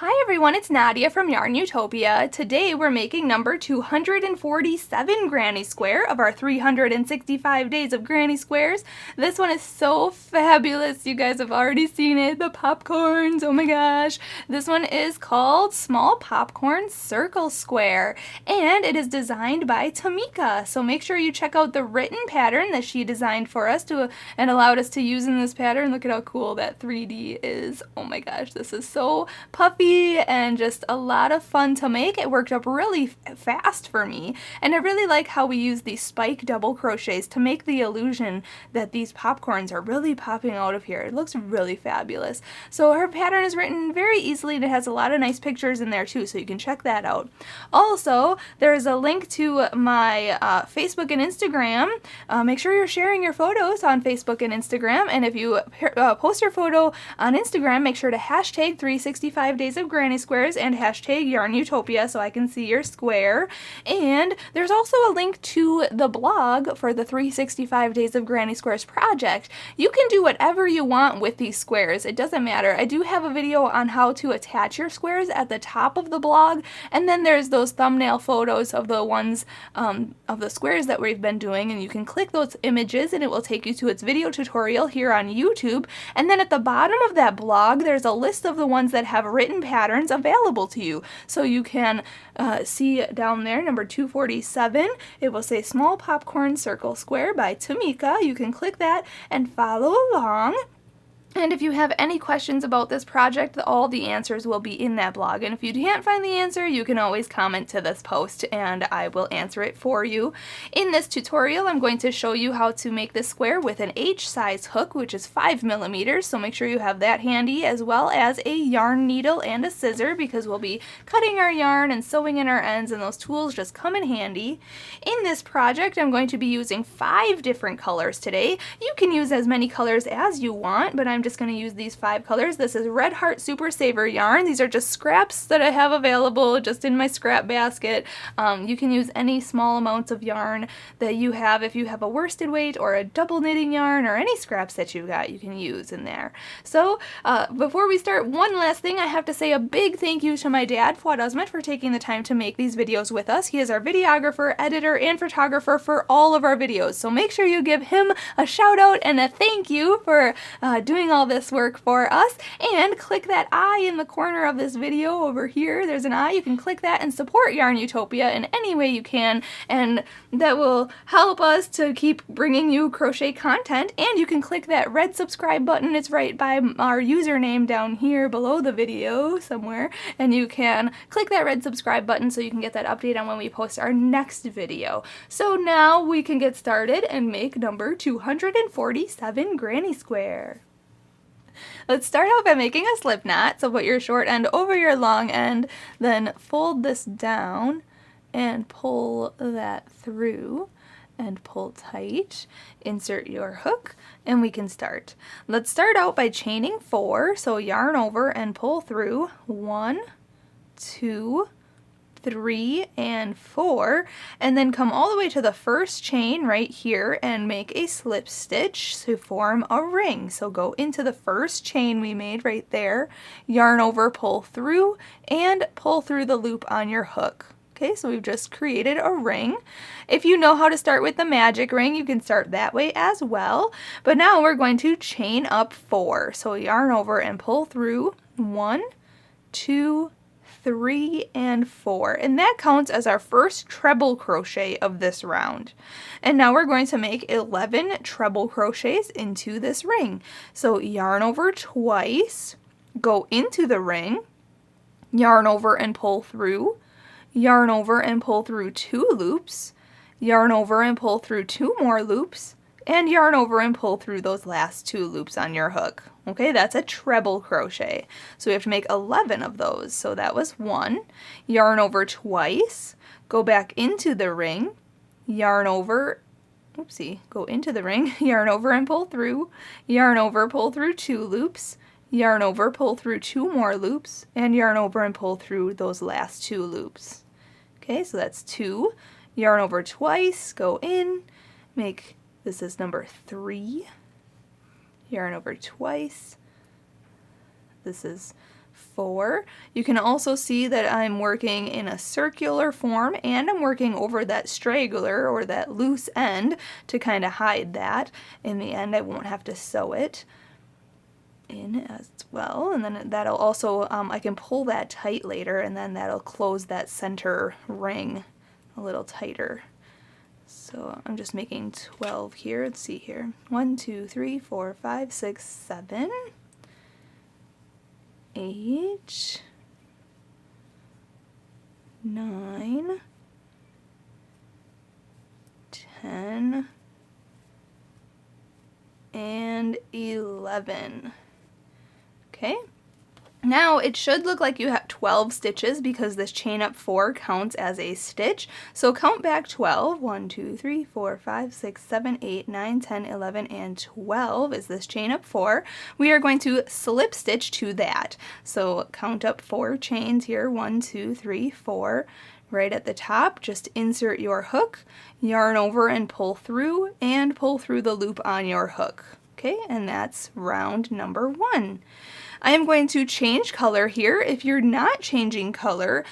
Hi everyone, it's Nadia from YARNutopia. Today we're making number 247 granny square of our 365 days of granny squares. This one is so fabulous. You guys have already seen it. The popcorns, oh my gosh. This one is called Small Popcorn Circle Square and it is designed by Tamika. So make sure you check out the written pattern that she designed for us and allowed us to use in this pattern. Look at how cool that 3D is. Oh my gosh, this is so puffy and just a lot of fun to make. It worked up really fast for me, and I really like how we use these spike double crochets to make the illusion that these popcorns are really popping out of here. It looks really fabulous. So her pattern is written very easily and it has a lot of nice pictures in there too, so you can check that out. Also, there's a link to my Facebook and Instagram. Make sure you're sharing your photos on Facebook and Instagram, and if you post your photo on Instagram, make sure to hashtag 365 days of granny squares and hashtag YARNutopia so I can see your square. And there's also a link to the blog for the 365 days of granny squares project. You can do whatever you want with these squares. It doesn't matter. I do have a video on how to attach your squares at the top of the blog, and then there's those thumbnail photos of the ones of the squares that we've been doing, and you can click those images and it will take you to its video tutorial here on YouTube. And then at the bottom of that blog there's a list of the ones that have written patterns available to you. So you can see down there, number 247, it will say Small Popcorn Circle Square by Tamika. You can click that and follow along. And if you have any questions about this project, all the answers will be in that blog. And if you can't find the answer, you can always comment to this post and I will answer it for you. In this tutorial, I'm going to show you how to make this square with an H size hook, which is 5mm. So make sure you have that handy, as well as a yarn needle and a scissor, because we'll be cutting our yarn and sewing in our ends, and those tools just come in handy. In this project, I'm going to be using 5 different colors today. You can use as many colors as you want, but I'm just going to use these 5 colors. This is Red Heart Super Saver yarn. These are just scraps that I have available just in my scrap basket. You can use any small amounts of yarn that you have. If you have a worsted weight or a double knitting yarn or any scraps that you've got, you can use in there. So before we start, one last thing, I have to say a big thank you to my dad, Fuad, Azmat, for taking the time to make these videos with us. He is our videographer, editor, and photographer for all of our videos. So make sure you give him a shout out and a thank you for doing all this work for us, and click that I in the corner of this video over here. There's an I. You can click that and support YARNutopia in any way you can, and that will help us to keep bringing you crochet content. And you can click that red subscribe button. It's right by our username down here below the video somewhere, and you can click that red subscribe button so you can get that update on when we post our next video. So now we can get started and make number 247 granny square. Let's start out by making a slip knot. So put your short end over your long end, then fold this down and pull that through and pull tight. Insert your hook and we can start. Let's start out by chaining 4. So yarn over and pull through 1, 2, 3, and 4, and then come all the way to the first chain right here and make a slip stitch to form a ring. So go into the first chain we made right there, yarn over, pull through, and pull through the loop on your hook. Okay, so we've just created a ring. If you know how to start with the magic ring, you can start that way as well. But now we're going to chain up 4. So yarn over and pull through 1, 2, 3, and 4, and that counts as our first treble crochet of this round. And now we're going to make 11 treble crochets into this ring. So yarn over twice, go into the ring, yarn over and pull through, yarn over and pull through 2 loops, yarn over and pull through 2 more loops, and yarn over and pull through those last 2 loops on your hook. Okay, that's a treble crochet. So we have to make 11 of those. So that was 1. Yarn over twice, go back into the ring, yarn over, go into the ring, yarn over and pull through, yarn over, pull through 2 loops, yarn over, pull through 2 more loops, and yarn over and pull through those last 2 loops. Okay, so that's 2. Yarn over twice, go in, make, this is number 3. Yarn over twice. This is 4. You can also see that I'm working in a circular form, and I'm working over that straggler or that loose end to kind of hide that. In the end, I won't have to sew it in as well, and then that'll also, I can pull that tight later, and then that'll close that center ring a little tighter. So I'm just making 12 here. Let's see here. 1, 2, 3, 4, 5, 6, 7, 8, 9, 10, and 11. Okay, now it should look like you have 12 stitches because this chain up 4 counts as a stitch. So count back 12. 1, 2, 3, 4, 5, 6, 7, 8, 9, 10, 11, and 12 is this chain up 4. We are going to slip stitch to that. So count up 4 chains here. 1, 2, 3, 4. Right at the top, just insert your hook, yarn over and pull through the loop on your hook. Okay, and that's round number 1. I am going to change color here. If you're not changing color,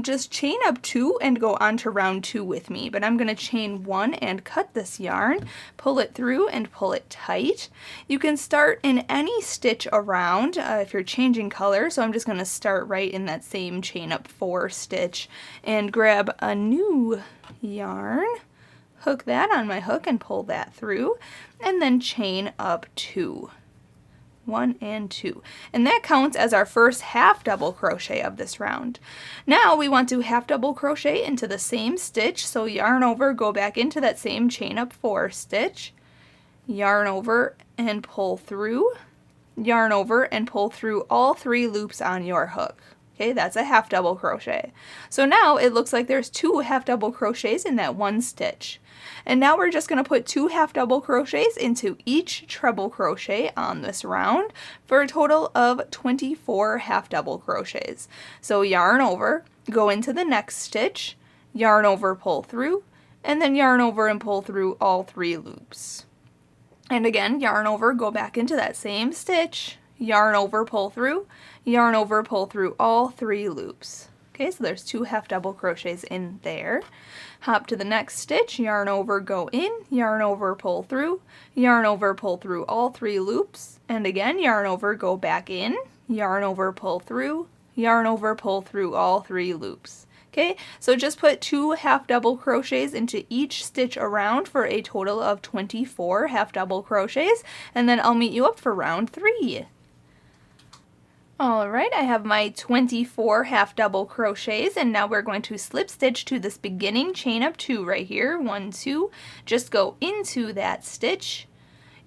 just chain up 2 and go on to round 2 with me. But I'm going to chain 1 and cut this yarn, pull it through and pull it tight. You can start in any stitch around if you're changing color. So I'm just going to start right in that same chain up 4 stitch and grab a new yarn, hook that on my hook and pull that through, and then chain up 2. 1 and 2, and that counts as our first half double crochet of this round. Now we want to half double crochet into the same stitch, so yarn over, go back into that same chain up 4 stitch, yarn over and pull through, yarn over and pull through all 3 loops on your hook. Okay, that's a half double crochet. So now it looks like there's 2 half double crochets in that one stitch. And now we're just going to put 2 half double crochets into each treble crochet on this round for a total of 24 half double crochets. So yarn over, go into the next stitch, yarn over, pull through, and then yarn over and pull through all 3 loops. And again, yarn over, go back into that same stitch, yarn over, pull through, yarn over, pull through all 3 loops. Okay, so there's 2 half double crochets in there. Hop to the next stitch, yarn over, go in, yarn over, pull through, yarn over, pull through all 3 loops, and again, yarn over, go back in, yarn over, pull through, yarn over, pull through all 3 loops. Okay, so just put 2 half double crochets into each stitch around for a total of 24 half double crochets, and then I'll meet you up for round 3. Alright, I have my 24 half double crochets, and now we're going to slip stitch to this beginning chain up 2 right here. 1, 2, just go into that stitch,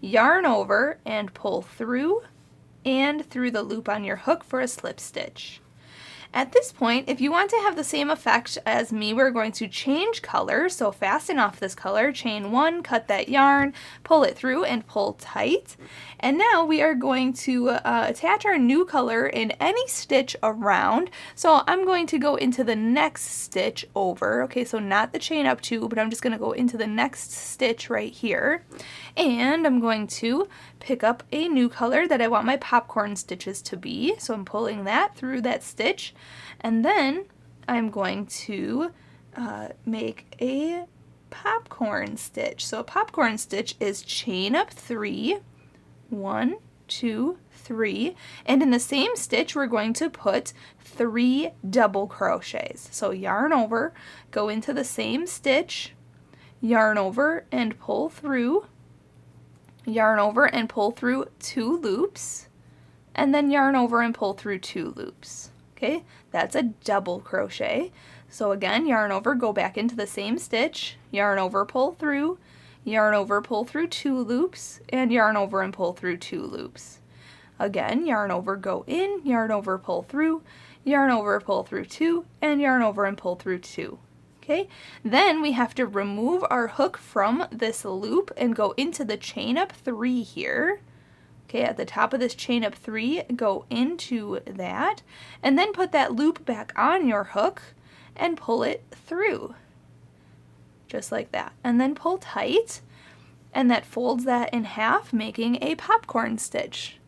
yarn over and pull through and through the loop on your hook for a slip stitch. At this point, if you want to have the same effect as me, we're going to change color. So fasten off this color, chain 1, cut that yarn, pull it through and pull tight. And now we are going to attach our new color in any stitch around. So I'm going to go into the next stitch over. Okay, so not the chain up 2, but I'm just going to go into the next stitch right here. And I'm going to pick up a new color that I want my popcorn stitches to be. So I'm pulling that through that stitch. And then I'm going to make a popcorn stitch. So a popcorn stitch is chain up 3, 1, 2, 3, and in the same stitch we're going to put 3 double crochets. So yarn over, go into the same stitch, yarn over and pull through, yarn over and pull through 2 loops, and then yarn over and pull through 2 loops. Okay, that's a double crochet. So again, yarn over, go back into the same stitch, yarn over, pull through, yarn over, pull through 2 loops, and yarn over and pull through 2 loops. Again, yarn over, go in, yarn over, pull through, yarn over, pull through 2, and yarn over and pull through 2. Okay, then we have to remove our hook from this loop and go into the chain up 3 here. Okay, at the top of this chain up 3, go into that, and then put that loop back on your hook and pull it through. Just like that. And then pull tight, and that folds that in half, making a popcorn stitch.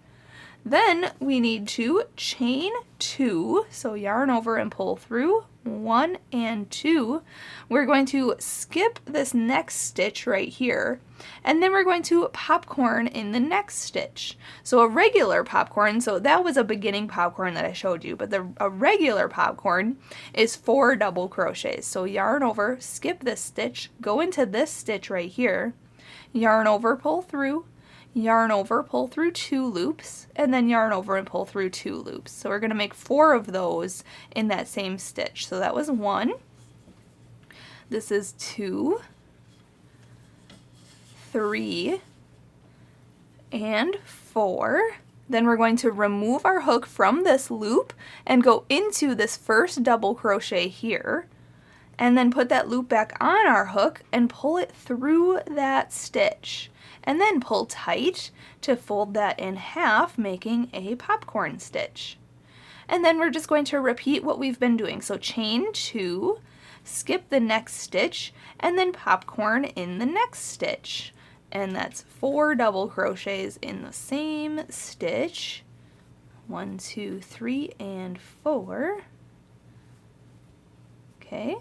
Then we need to chain 2, so yarn over and pull through 1 and 2. We're going to skip this next stitch right here, and then we're going to popcorn in the next stitch. So a regular popcorn, so that was a beginning popcorn that I showed you, but a regular popcorn is 4 double crochets. So yarn over, skip this stitch, go into this stitch right here, yarn over, pull through, yarn over, pull through 2 loops, and then yarn over and pull through 2 loops. So we're going to make 4 of those in that same stitch. So that was 1, this is 2, 3, and 4. Then we're going to remove our hook from this loop and go into this first double crochet here, and then put that loop back on our hook and pull it through that stitch, and then pull tight to fold that in half, making a popcorn stitch. And then we're just going to repeat what we've been doing. So chain 2, skip the next stitch, and then popcorn in the next stitch. And that's 4 double crochets in the same stitch. 1, 2, 3, and 4. Okay.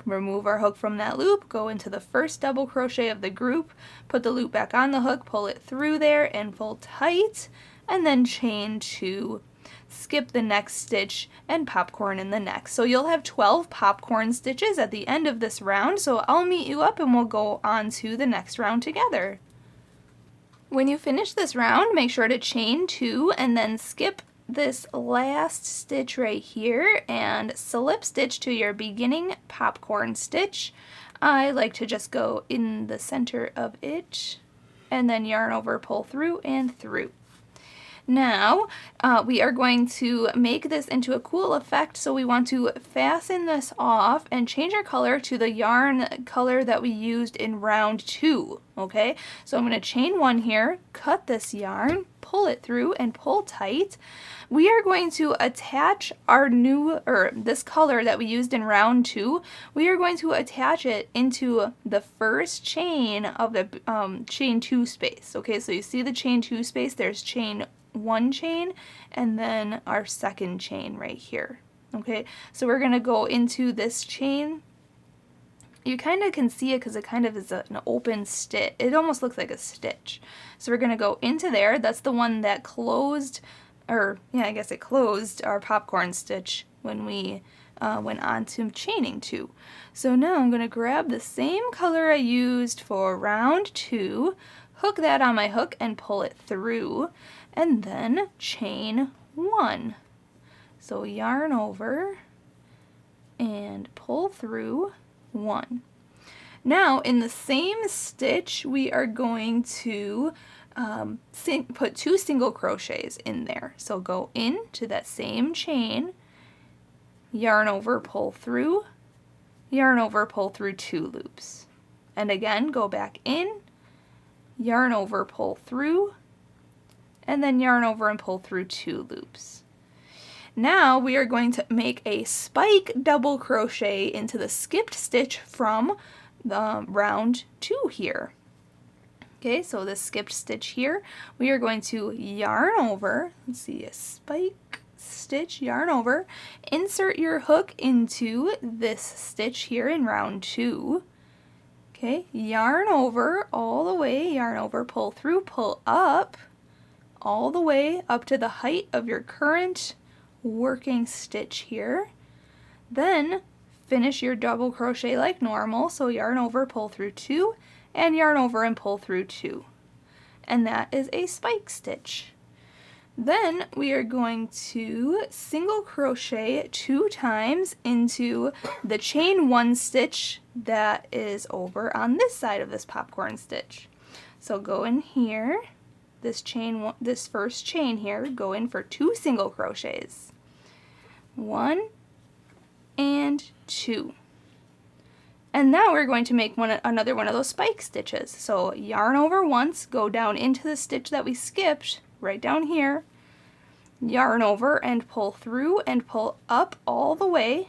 Remove our hook from that loop, go into the first double crochet of the group, put the loop back on the hook, pull it through there and pull tight, and then chain 2, skip the next stitch, and popcorn in the next. So you'll have 12 popcorn stitches at the end of this round, so I'll meet you up and we'll go on to the next round together. When you finish this round, make sure to chain 2 and then skip this last stitch right here and slip stitch to your beginning popcorn stitch. I like to just go in the center of it and then yarn over, pull through and through. Now we are going to make this into a cool effect, so we want to fasten this off and change our color to the yarn color that we used in round 2. Okay, so I'm going to chain 1 here, cut this yarn, pull it through and pull tight. We are going to attach our this color that we used in round 2, we are going to attach it into the first chain of the chain 2 space. Okay, so you see the chain 2 space, there's chain 1 chain and then our second chain right here. Okay, so we're going to go into this chain. You kind of can see it because it kind of is an open stitch. It almost looks like a stitch. So we're going to go into there. That's the one that closed, or yeah, I guess it closed our popcorn stitch when we went on to chaining 2. So now I'm going to grab the same color I used for round 2, hook that on my hook and pull it through, and then chain 1. So yarn over and pull through 1. Now in the same stitch we are going to put 2 single crochets in there. So go into that same chain, yarn over, pull through, yarn over, pull through 2 loops. And again, go back in, yarn over, pull through, and then yarn over and pull through 2 loops. Now we are going to make a spike double crochet into the skipped stitch from the round 2 here. Okay, so this skipped stitch here, we are going to yarn over, let's see, a spike stitch, yarn over, insert your hook into this stitch here in round 2. Okay, yarn over all the way, yarn over, pull through, pull up, all the way up to the height of your current working stitch here. Then finish your double crochet like normal, so yarn over, pull through 2, and yarn over and pull through 2. And that is a spike stitch. Then we are going to single crochet 2 times into the chain 1 stitch that is over on this side of this popcorn stitch. So go in here, this first chain here, go in for 2 single crochets. 1 and 2. And now we're going to make another one of those spike stitches. So yarn over once, go down into the stitch that we skipped, right down here, yarn over and pull through and pull up all the way,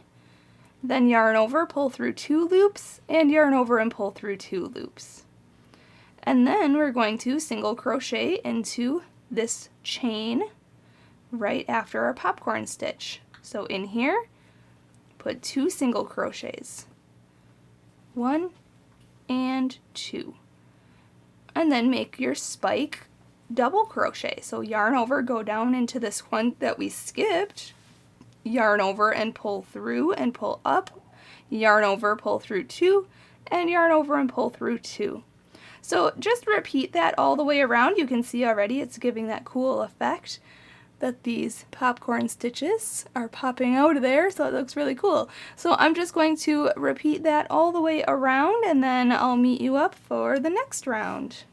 then yarn over, pull through 2 loops, and yarn over and pull through 2 loops. And then we're going to single crochet into this chain right after our popcorn stitch. So in here, put 2 single crochets, 1 and 2, and then make your spike double crochet. So yarn over, go down into this one that we skipped, yarn over and pull through and pull up, yarn over, pull through 2, and yarn over and pull through 2. So just repeat that all the way around. You can see already it's giving that cool effect that these popcorn stitches are popping out of there, so it looks really cool. So I'm just going to repeat that all the way around, and then I'll meet you up for the next round.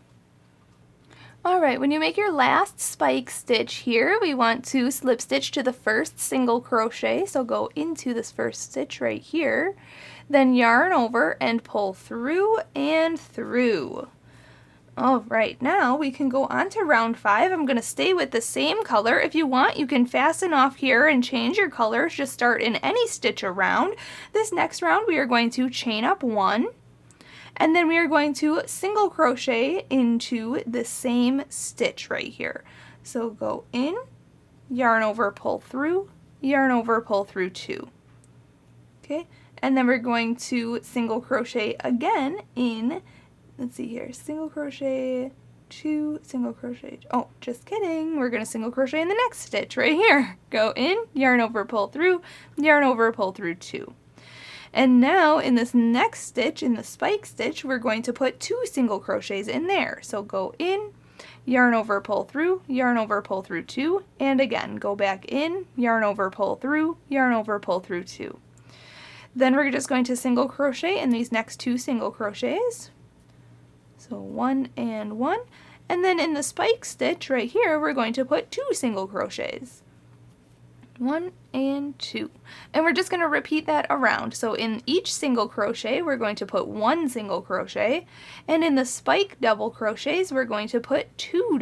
Alright, when you make your last spike stitch here, we want to slip stitch to the first single crochet, so go into this first stitch right here, then yarn over and pull through and through. Alright, now we can go on to round 5. I'm going to stay with the same color. If you want, you can fasten off here and change your colors. Just start in any stitch around. This next round we are going to chain up 1, and then we are going to single crochet into the same stitch right here. So go in, yarn over, pull through, yarn over, pull through 2. Okay, and then we're going to single crochet again in, let's see here, single crochet, 2, single crochet, oh, just kidding, we're going to single crochet in the next stitch right here. Go in, yarn over, pull through, yarn over, pull through 2. And now in this next stitch, in the spike stitch, we're going to put 2 single crochets in there. So go in, yarn over, pull through, yarn over, pull through 2, and again, go back in, yarn over, pull through, yarn over, pull through 2. Then we're just going to single crochet in these next 2 single crochets. So 1 and 1, and then in the spike stitch right here, we're going to put 2 single crochets. 1 and 2, and we're just going to repeat that around. So in each single crochet we're going to put 1 single crochet, and in the spike double crochets we're going to put 2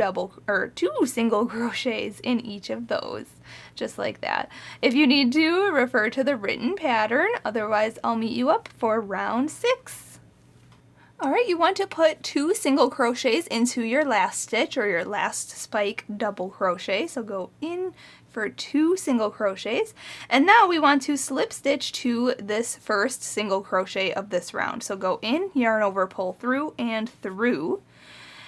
single crochets in each of those, just like that. If you need to, refer to the written pattern, otherwise I'll meet you up for round 6. Alright, you want to put 2 single crochets into your last stitch or your last spike double crochet, so go in for 2 single crochets, and now we want to slip stitch to this first single crochet of this round. So go in, yarn over, pull through and through.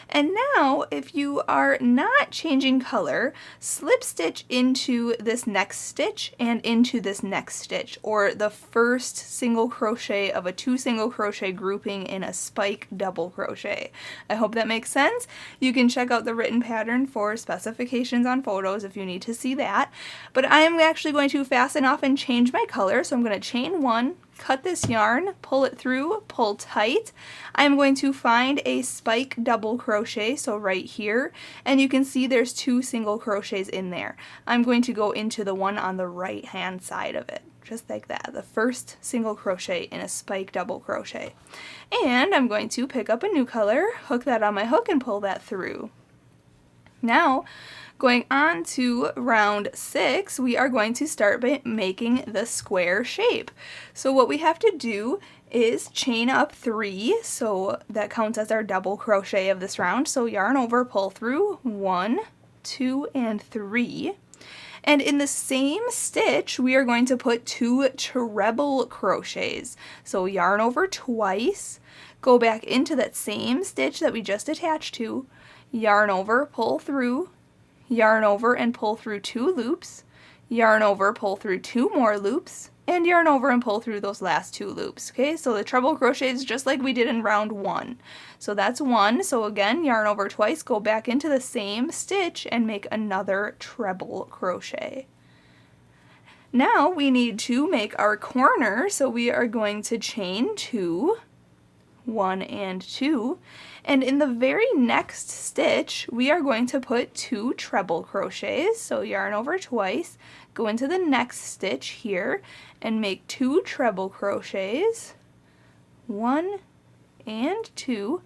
And now, if you are not changing color, slip stitch into this next stitch and into this next stitch, or the first single crochet of a 2 single crochet grouping in a spike double crochet. I hope that makes sense. You can check out the written pattern for specifications on photos if you need to see that. But I am actually going to fasten off and change my color, so I'm going to chain 1, cut this yarn, pull it through, pull tight. I'm going to find a spike double crochet, so right here, and you can see there's 2 single crochets in there. I'm going to go into the one on the right hand side of it, just like that, the first single crochet in a spike double crochet. And I'm going to pick up a new color, hook that on my hook, and pull that through. Now, going on to round 6, we are going to start by making the square shape. So what we have to do is chain up 3, so that counts as our double crochet of this round. So yarn over, pull through, 1, 2, and 3. And in the same stitch, we are going to put 2 treble crochets. So yarn over twice, go back into that same stitch that we just attached to, yarn over, pull through, yarn over and pull through 2 loops, yarn over, pull through 2 more loops, and yarn over and pull through those last 2 loops. Okay, so the treble crochets just like we did in round 1. So that's 1. So again, yarn over twice, go back into the same stitch and make another treble crochet. Now we need to make our corner, so we are going to chain 2, 1 and 2, and in the very next stitch we are going to put 2 treble crochets. So yarn over twice, go into the next stitch here and make 2 treble crochets, 1 and 2,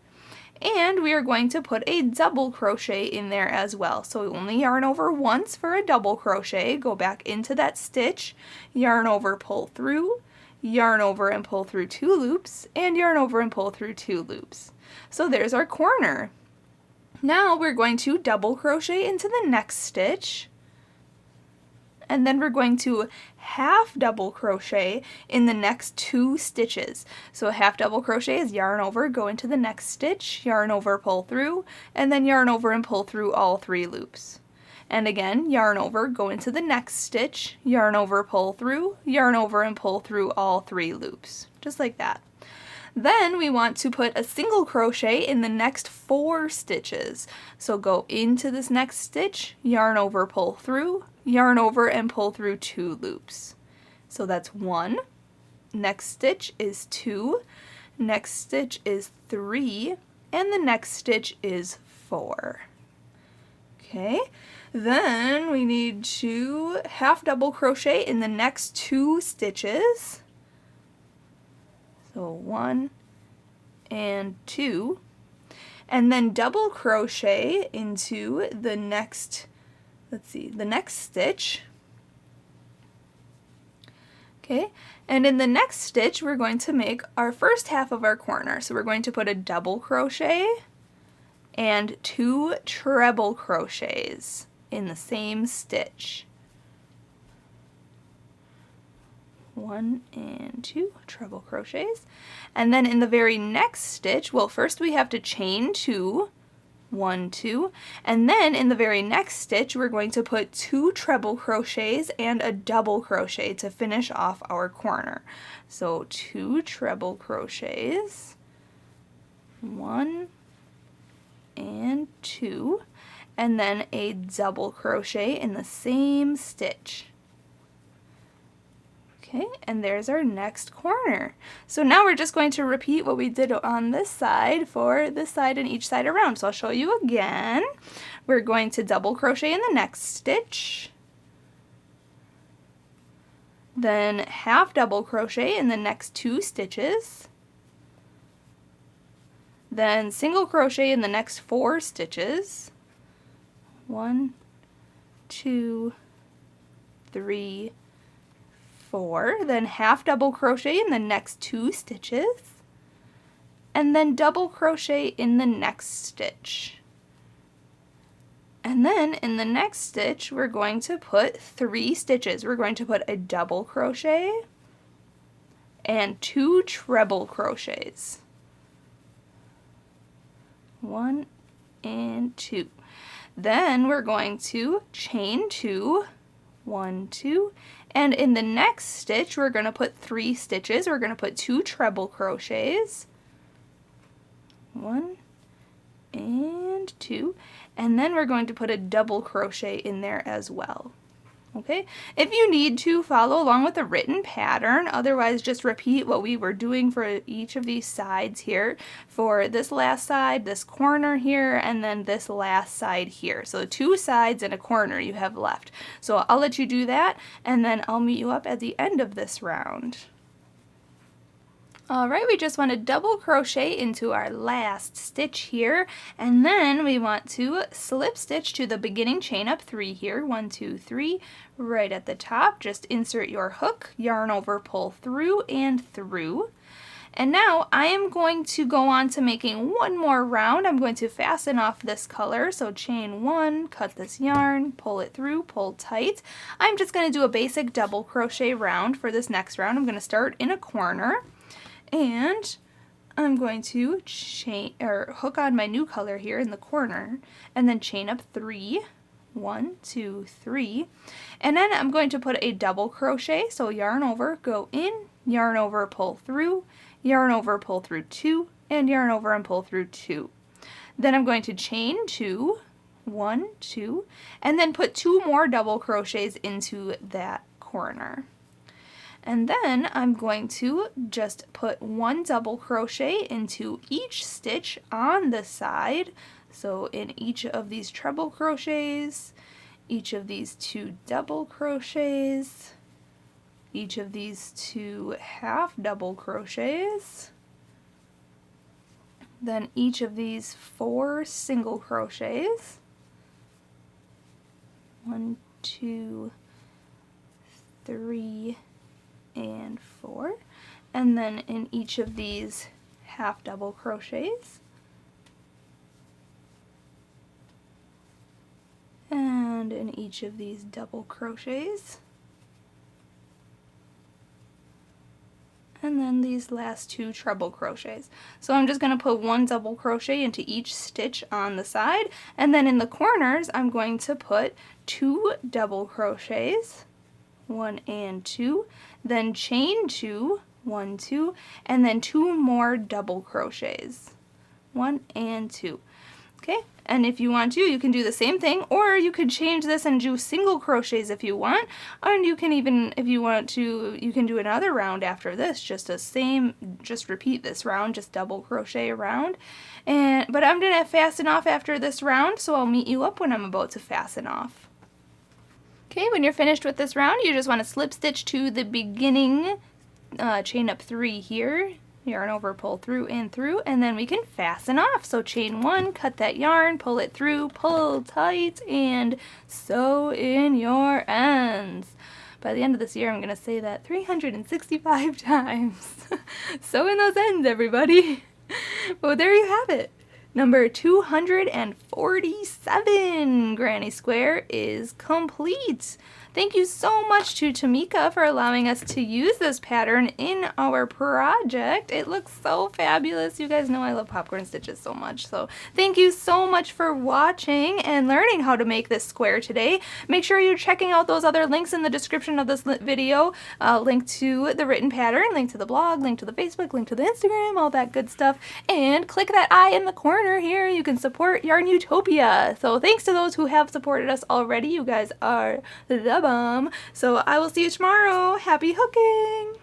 and we are going to put a double crochet in there as well. So only yarn over once for a double crochet, go back into that stitch, yarn over, pull through, yarn over and pull through 2 loops, and yarn over and pull through 2 loops. So there's our corner. Now we're going to double crochet into the next stitch, and then we're going to half double crochet in the next 2 stitches. So a half double crochet is yarn over, go into the next stitch, yarn over, pull through, and then yarn over and pull through all 3 loops. And again, yarn over, go into the next stitch, yarn over, pull through, yarn over and pull through all 3 loops, just like that. Then we want to put a single crochet in the next 4 stitches. So go into this next stitch, yarn over, pull through, yarn over and pull through 2 loops. So that's 1, next stitch is 2, next stitch is 3, and the next stitch is 4. Okay, then we need to half double crochet in the next 2 stitches. So 1 and 2, and then double crochet into the next, the next stitch. Okay, and in the next stitch we're going to make our first half of our corner. So we're going to put a double crochet and 2 treble crochets in the same stitch. 1 and 2 treble crochets, and then in the very next stitch, well, first we have to chain 2, 1, 2, and then in the very next stitch we're going to put 2 treble crochets and a double crochet to finish off our corner. So 2 treble crochets, 1 and 2, and then a double crochet in the same stitch. Okay, and there's our next corner. So now we're just going to repeat what we did on this side for this side and each side around. So I'll show you again. We're going to double crochet in the next stitch, then half double crochet in the next 2 stitches, then single crochet in the next 4 stitches, 1, 2, 3, 4, then half double crochet in the next 2 stitches, and then double crochet in the next stitch. And then in the next stitch we're going to put 3 stitches. We're going to put a double crochet and 2 treble crochets. 1 and 2. Then we're going to chain 2, 1, 2, and in the next stitch we're going to put 3 stitches. We're going to put 2 treble crochets, 1 and 2, and then we're going to put a double crochet in there as well. Okay, if you need to, follow along with the written pattern. Otherwise, just repeat what we were doing for each of these sides here. For this last side, this corner here, and then this last side here. So 2 sides and a corner you have left. So I'll let you do that, and then I'll meet you up at the end of this round. Alright, we just want to double crochet into our last stitch here, and then we want to slip stitch to the beginning chain up 3 here, 1, 2, 3, right at the top. Just insert your hook, yarn over, pull through and through. And now I am going to go on to making one more round. I'm going to fasten off this color, so chain 1, cut this yarn, pull it through, pull tight. I'm just going to do a basic double crochet round for this next round. I'm going to start in a corner, and I'm going to chain or hook on my new color here in the corner, and then chain up 3, 1, 2, 3, and then I'm going to put a double crochet. So yarn over, go in, yarn over, pull through, yarn over, pull through 2, and yarn over and pull through 2. Then I'm going to chain 2, 1, 2, and then put 2 more double crochets into that corner. And then I'm going to just put 1 double crochet into each stitch on the side. So in each of these treble crochets, each of these 2 double crochets, each of these 2 half double crochets, then each of these 4 single crochets, 1, 2, 3, and 4, and then in each of these half double crochets, and in each of these double crochets. And then these last 2 treble crochets. So I'm just going to put 1 double crochet into each stitch on the side, and then in the corners I'm going to put 2 double crochets, 1 and 2, then chain 2, 1, 2, and then 2 more double crochets, 1 and 2. Okay, and if you want to, you can do the same thing, or you could change this and do single crochets if you want, and you can even, if you want to, you can do another round after this, just repeat this round, just double crochet around. But I'm gonna fasten off after this round, so I'll meet you up when I'm about to fasten off. Okay, when you're finished with this round, you just want to slip stitch to the beginning, chain up 3 here, yarn over, pull through and through, and then we can fasten off. So chain 1, cut that yarn, pull it through, pull tight, and sew in your ends. By the end of this year, I'm going to say that 365 times. Sew in those ends, everybody. Well, there you have it. Number 247 Granny Square is complete. Thank you so much to Tamika for allowing us to use this pattern in our project. It looks so fabulous. You guys know I love popcorn stitches so much. So thank you so much for watching and learning how to make this square today. Make sure you're checking out those other links in the description of this video. Link to the written pattern, link to the blog, link to the Facebook, link to the Instagram, all that good stuff. And click that I in the corner here. You can support YARNutopia. So thanks to those who have supported us already. You guys are the bomb. So I will see you tomorrow. Happy hooking!